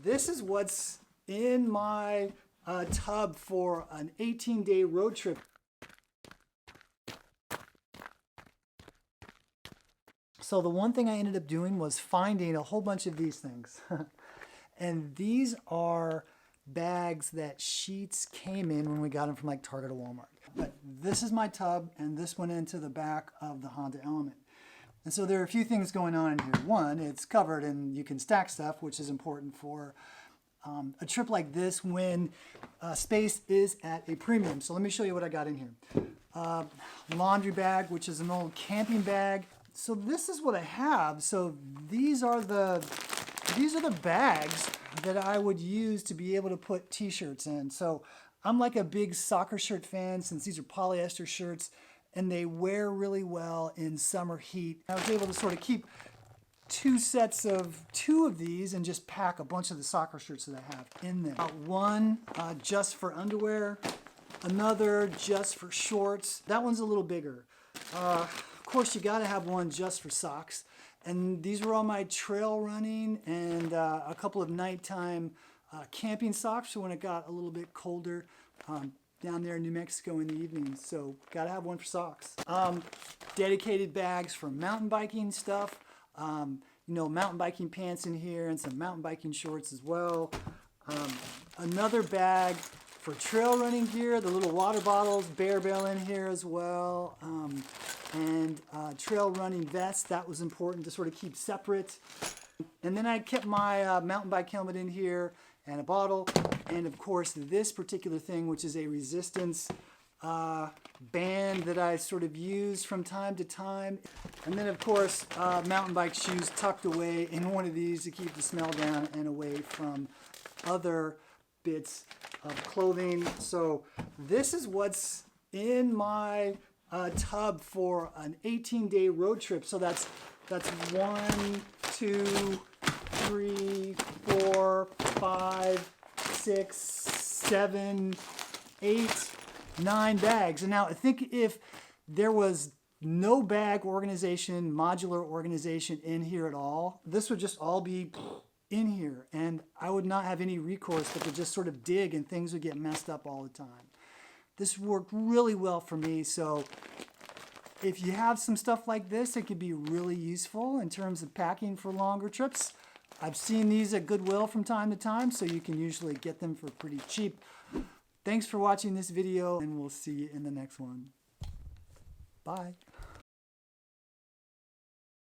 this is what's in my tub for an 18-day road trip. So the one thing I ended up doing was finding a whole bunch of these things. And these are bags that Sheetz came in when we got them from like Target or Walmart. But this is my tub, and this went into the back of the Honda Element. And so there are a few things going on in here. One, it's covered and you can stack stuff, which is important for a trip like this when space is at a premium. So let me show you what I got in here. Laundry bag, which is an old camping bag. So this is what I have. So these are the bags that I would use to be able to put t-shirts in. So I'm like a big soccer shirt fan, since these are polyester shirts and they wear really well in summer heat. I was able to sort of keep two of these and just pack a bunch of the soccer shirts that I have in there. One just for underwear, another just for shorts. That one's a little bigger. Of course, you gotta have one just for socks. And these were all my trail running and a couple of nighttime camping socks for when it got a little bit colder down there in New Mexico in the evenings. So gotta have one for socks. Dedicated bags for mountain biking stuff. You know, mountain biking pants in here and some mountain biking shorts as well. Another bag for trail running gear, the little water bottles, Bear Bell in here as well. And trail running vest, that was important to sort of keep separate. And then I kept my mountain bike helmet in here and a bottle. And of course this particular thing, which is a resistance band that I sort of use from time to time. And then of course mountain bike shoes tucked away in one of these to keep the smell down and away from other bits of clothing. So this is what's in my tub for an 18-day road trip. So that's 1, 2, 3, 4, 5, 6, 7, 8, 9 bags. And now I think if there was no bag organization, modular organization in here at all, this would just all be in here and I would not have any recourse but to just sort of dig and things would get messed up all the time. This worked really well for me. So if you have some stuff like this, it could be really useful in terms of packing for longer trips. I've seen these at Goodwill from time to time, so you can usually get them for pretty cheap. Thanks for watching this video, and we'll see you in the next one. Bye.